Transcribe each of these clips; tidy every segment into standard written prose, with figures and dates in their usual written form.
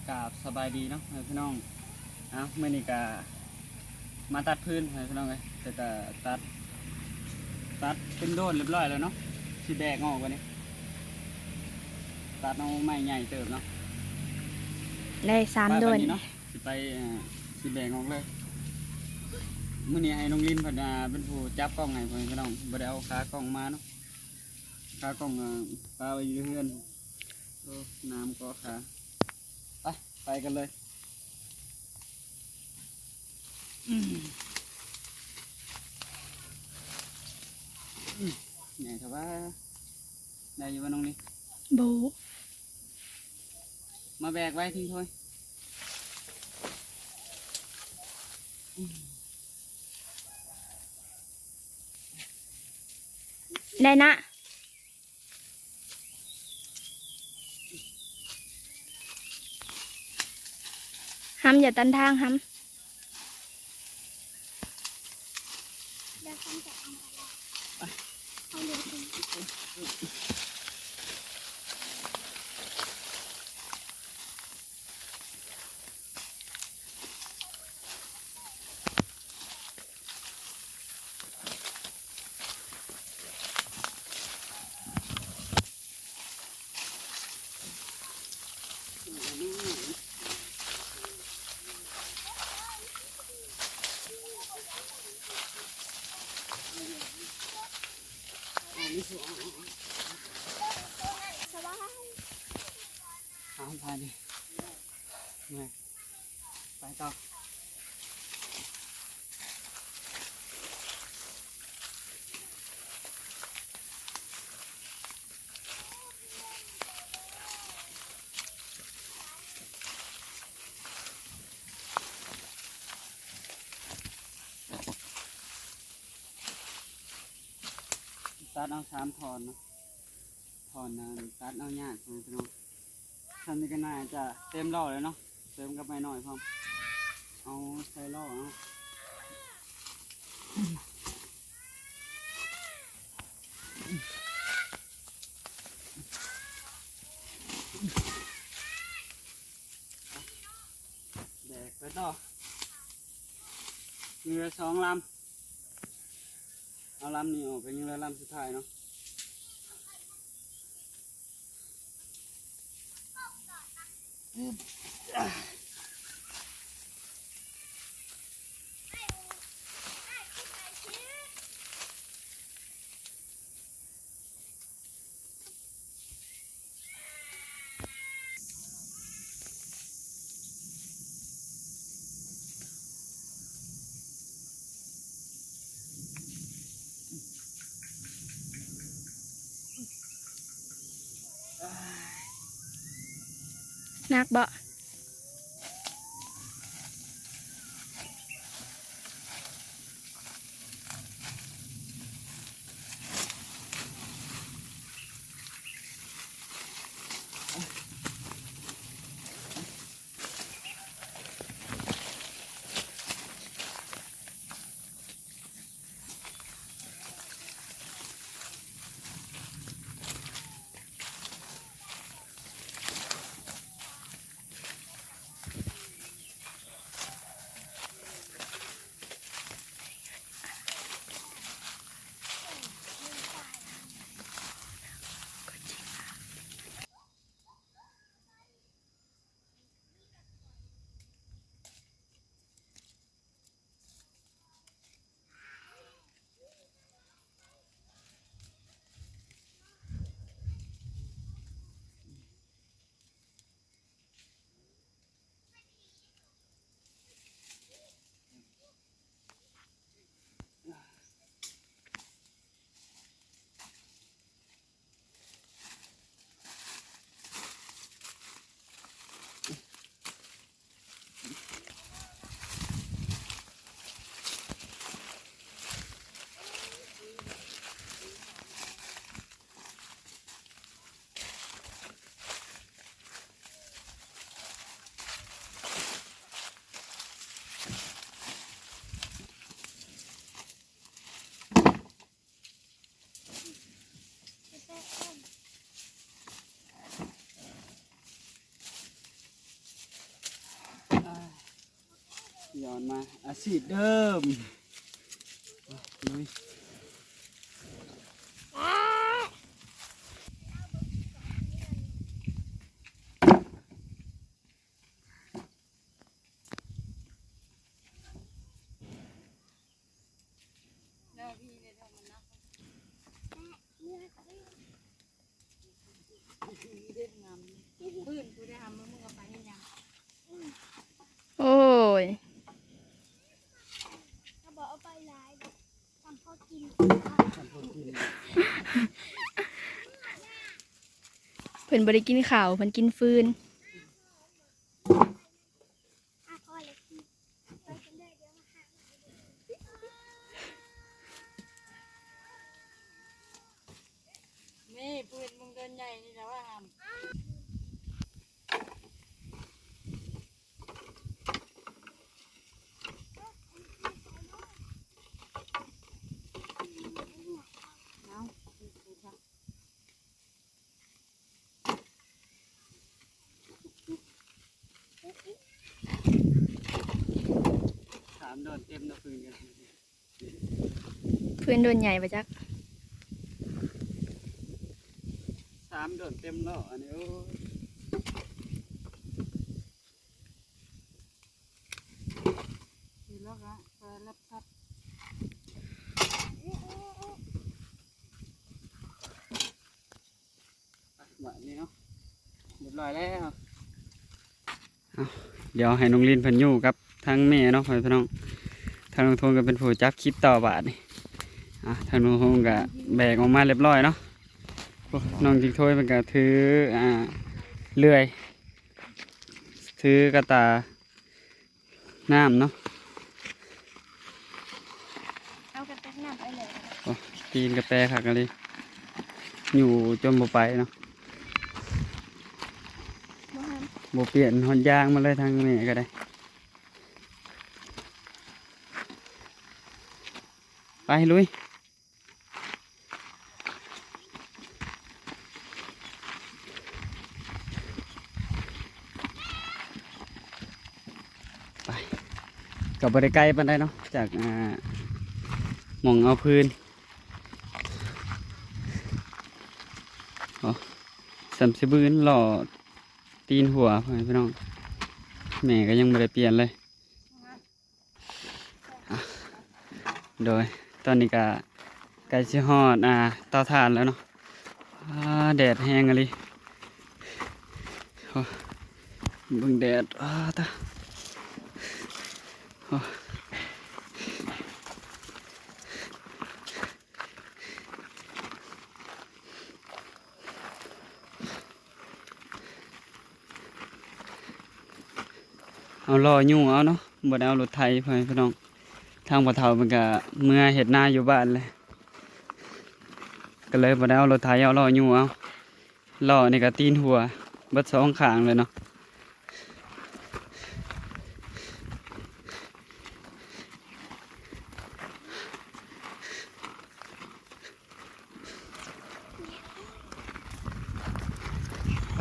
กราบสบายดีเนาะพี่น้องเมื่อนี้ก็มาตัดพื้นพี่น้องเลยแต่ก็ตัดเป็นโดนเรียบร้อยแล้วเนาะสีแดงออกวันนี้ตัดเอาไม้ใหญ่เติบเนาะได้3 โดนเนาะสิไปสีแดงออกเลยเมื่อนี้ให้น้องลินพัดาเป็นผู้จับกล้องให้พี่น้องบ่ได้เอาขากล้องมาเนาะขากล้องปลาไว้อยู่เฮือนน้ำก็ขาไปกันเลยไงแต่ว่าได้อยู่ว่าน้องนี่โบมาแบกไว้ทิ้งถ้วยได้นะห้ำอย่าตันทางห้ำพาดิไปต่อตัดเอา3 ถอนเนาะถอนตัดเอายากพี่น้องทำนี้ก็น่าจะเต็มล่อเลยเนาะเติมกับไม้หน่อยพร้อมเอาใส่ล่อเนาะแบกไปต่อมีเรือ2 ลำเอาลำนี้ออกเป็นเรือลำสุดท้ายเนาะนักบ่ ย้อนมาอาชีพเดิมลุยโอ้ย เขาบอกเอาไปหลายแบบทำพ่อกิน เพิ่นบ่ได้กินข้าวเพิ่นกินฟืน พ่อเลยกินไปกันได้เดี๋ยวมาหา นี่ปืนมึงเดินใหญ่นี่แต่ว่าห้าม ถามโดนเต็มนะปืนกัน ฟืนโดนใหญ่บ่จัก 3โดนเต็มแล้วอันนี้โอ้ย ทีแล้วก็เปิดรับทรัพย์ หวานนี่เนาะเรียบร้อยแล้วเดี๋ยวให้น้องลินเพิ่นอยู่กับทางแม่เนาะพี่น้องทางน้องทงก็เป็นผู้จับคลิปต่อบาทนี่ทางน้องทงก็แบกออกมาเรียบร้อยเนาะน้องจิงถ้วยมันก็ถือเลื่อยถือกระตาน้ำเนาะ เอากระตักน้ำไปเลย ตีนกระแตคักกันเลยอยู่จนบ่ไปเนาะ บ่ห้าม บ่เปลี่ยนหอนยางมาเลยทางนี้ก็ได้ไปลุยไปกับบ่ได้ไกลปานใดเนาะจากหม่องเอาพื้นสำสิบืนหล่อตีนหัวพี่น้องแม่ก็ยังไม่ได้เปลี่ยนเลยโดยตอนนี้ก็ใกล้สิฮอดเตาถ่านแล้วเนาะแดดแห้งอะไรเบิ่งแดดตาเอาล่อยุ่งเอาเนาะบ่ได้เอารถไถพี่น้องทางบ่เฒ่ามันก็เมื่อเฮ็ดนาอยู่บ้านเลยก็เลยบ่ได้เอารถไถเอาล่อยุ่งเอาล่อนี่ก็ตีนหัวเบิดสองข้างเลยเนาะไป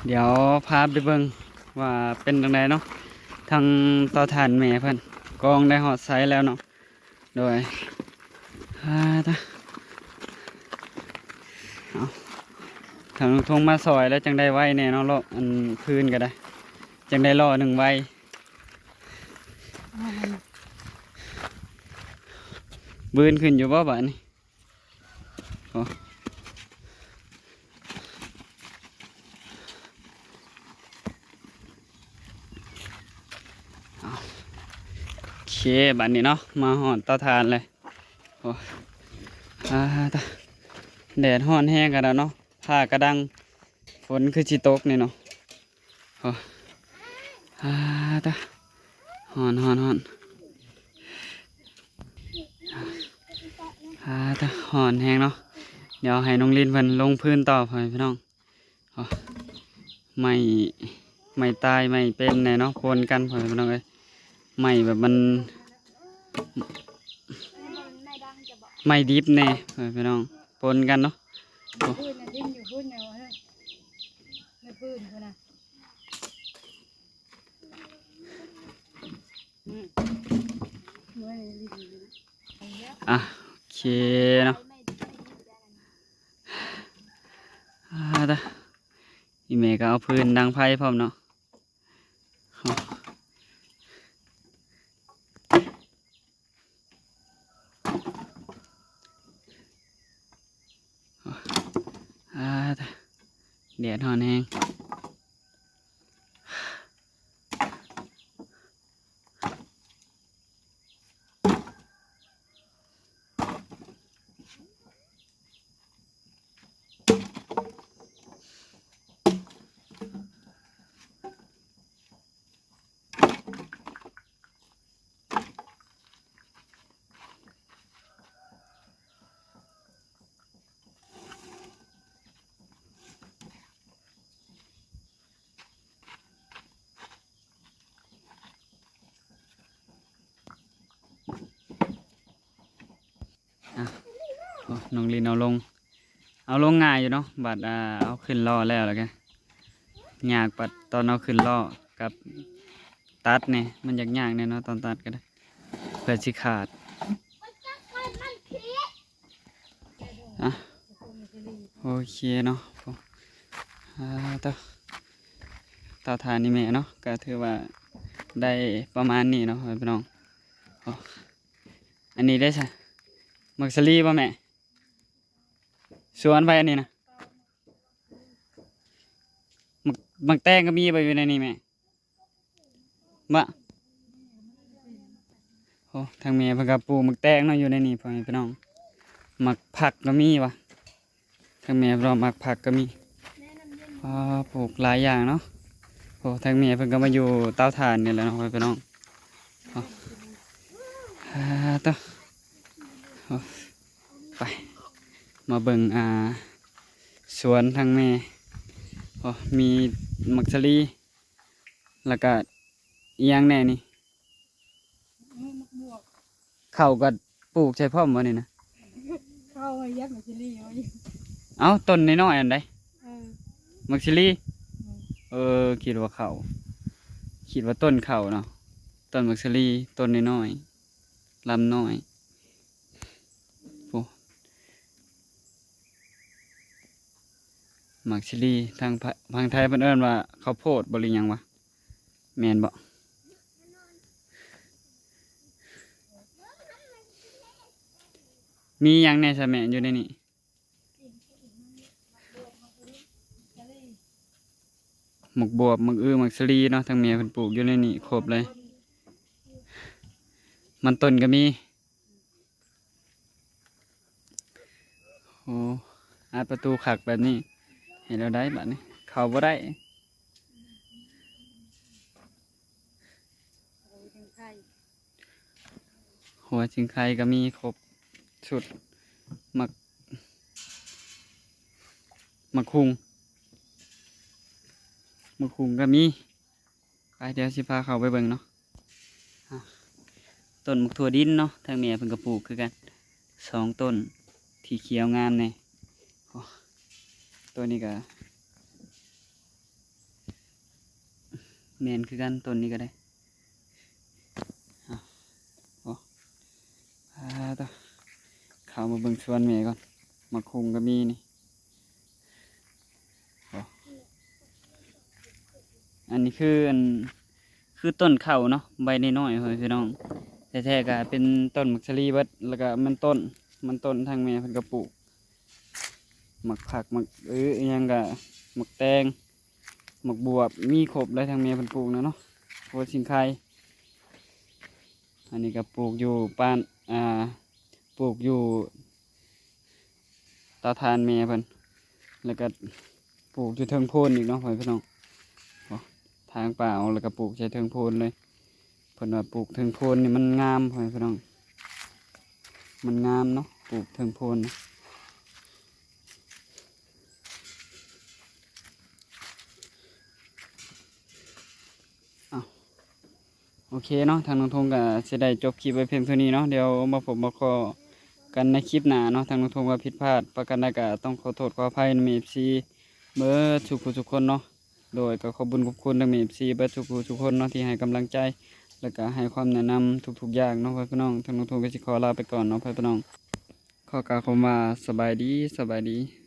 เดี๋ยวพาไปเบิ่งว่าเป็นจังไดเนาะทางเตาถ่านแม่เพิ่นกองได้ฮอดไซส์แล้วเนาะโดยทางทงมาซอยแล้วจังได้ไว้แน่เนาะเลาะอันพื้นก็ได้จังได้ล่อหนึ่งไว้บืนขึ้นอยู่บ่บ้านนี่โอเคบ้านนี้เนาะมาหอดเตาถ่านเลยโอ้แดดฮ้อนแห้งกันแล้วเนาะผ้ากระดังฝนคือสิตกนี่เนาะโอ้ฮ้อนฮ้อนแห้งเนาะเดี๋ยวให้น้องลินเพิ่นลงพื้นต่อพี่น้องไม่ตายไม่เป็นแน่เนาะปนกันพี่น้องเอ้ยไม่แบบมัน ไม่ดังจะบอก ไม่ดิบแน่พี่น้องปนกันเนาะ ปืนน่ะดิ้นอยู่ปืนแนวฮะในปืนคนน่ะ เลยลิ้นเลยนะ อ่ะโอเคเนาะเด้ออีเมก็เอาพื้นดังไพ่พร้อมเนาะเด้อแดดร้อนแห้งโอ้น้องลินเอาลงง่ายอยู่เนาะบัดเอาขึ้นล่อแล้วกันยากปัดตอนเอาขึ้นล่อกับตัดเนี่ยมันยากเนี่ยเนาะตอนตัดก็ได้เพื่อสิขาดอ่ะโอเคเนาะเต่าทานนี่แม่เนาะก็ถือว่าได้ประมาณนี้เนาะพี่น้องอันนี้ได้ใช่มักสลีป่ะแม่สวนไปอันนี้นะมักแตงก็มีไปอยู่ในนี้แม่โอ้ทางแม่เพิ่นก็ปลูกมักแตงเนาะอยู่ในนี้พ่อแม่พี่น้องมักผักก็มีวะทางแม่เรามักผักก็มีปลูกหลายอย่างเนาะโอ้ทางแม่เพิ่นก็มาอยู่เตาถ่านนี่แหละเนาะพ่อแม่พี่น้องต่อไปมาเบิ่งสวนทางแม่มีมักสลีแล้วก็อีหยังแน่นี่ มักบวก ข้าวก็ปลูกใช่พ่อมวะนี่นะ เข้าไว้ยักษ์มาชิลี่ไว้ เอ้าต้นน้อยๆอันใด เออ มักซิลีคิดว่าข้าวคิดว่าต้นข้าวเนาะต้นมักซิลีต้นน้อยๆลำน้อยมักซิลีทางไทยเพิ่นเอิ้นว่าข้าวโพดบ่หรือหยังวะแม่นบ่มีหยังแหน่ซะแม่อยู่ในนี้หมกบวบหมกหมกสลีเนาะทางเมียเพิ่นปลูกอยู่ในนี้ครบเลย มันต้นก็มีโอ้อาประตูขักแบบนี้เห็นเราได้บัดนี้เข้าบ่ได้ ไข่ หัวจิงไคก็มีครบชุดหมักคุงก็มีไปเดี๋ยวสิพาเขาไปเบิ่งเนาะต้นหมกถั่วดินเนาะทางเมียเพิ่นก็ปลูกคือกัน2 ต้นที่เขียวงามเนี่ยตัวนี้ก็แมนคือกันต้นนี้ก็ได้ต่อเข้ามาเบิ่งสวนแม่ก่อนหมกคุงก็มีนี่อันนี้คือต้นข้าวเนาะใบน้อยๆเฮ้ยพี่น้องแท้ๆก็เป็นต้นมักสลีเบิดแล้วก็มันต้นทางแม่เพิ่นก็ปลูกหมักผักหมักอิหยังก็หมักแตงหมักบวบมีครบเลยทางแม่เพิ่นปลูกเนาะหัวชิงไข่อันนี้ก็ปลูกอยู่ปลูกอยู่เตาถ่านแม่เพิ่นแล้วก็ปลูกอยู่เทิงโพนอีกเนาะพี่น้องทางเปล่าแล้วก็ปลูกใช้เทิงโพนเลยเพิ่นว่าปลูกเทิงโพนนี่มันงามพี่น้องมันงามเนาะปลูกเทิงโพนโอเคเนาะทางน้องทงก็จะได้จบคลิปไว้เพียงเท่านี้เนาะเดี๋ยวมาพบมาขอกันในคลิปหน้าเนาะทางน้องทงว่าผิดพลาดประการใดก็ต้องขอโทษขออภัยในFCเบิร์ดทุกคนเนาะโดยก็ขอบคุณทางFCเบิร์ดทุกคนเนาะที่ให้กำลังใจ แล้วก็ให้ความแนะนำทุกๆอย่างเนาะพี่น้องทางน้องทงก็สิขอลาไปก่อนเนาะพี่น้องขอกล่าวคำว่าสบายดี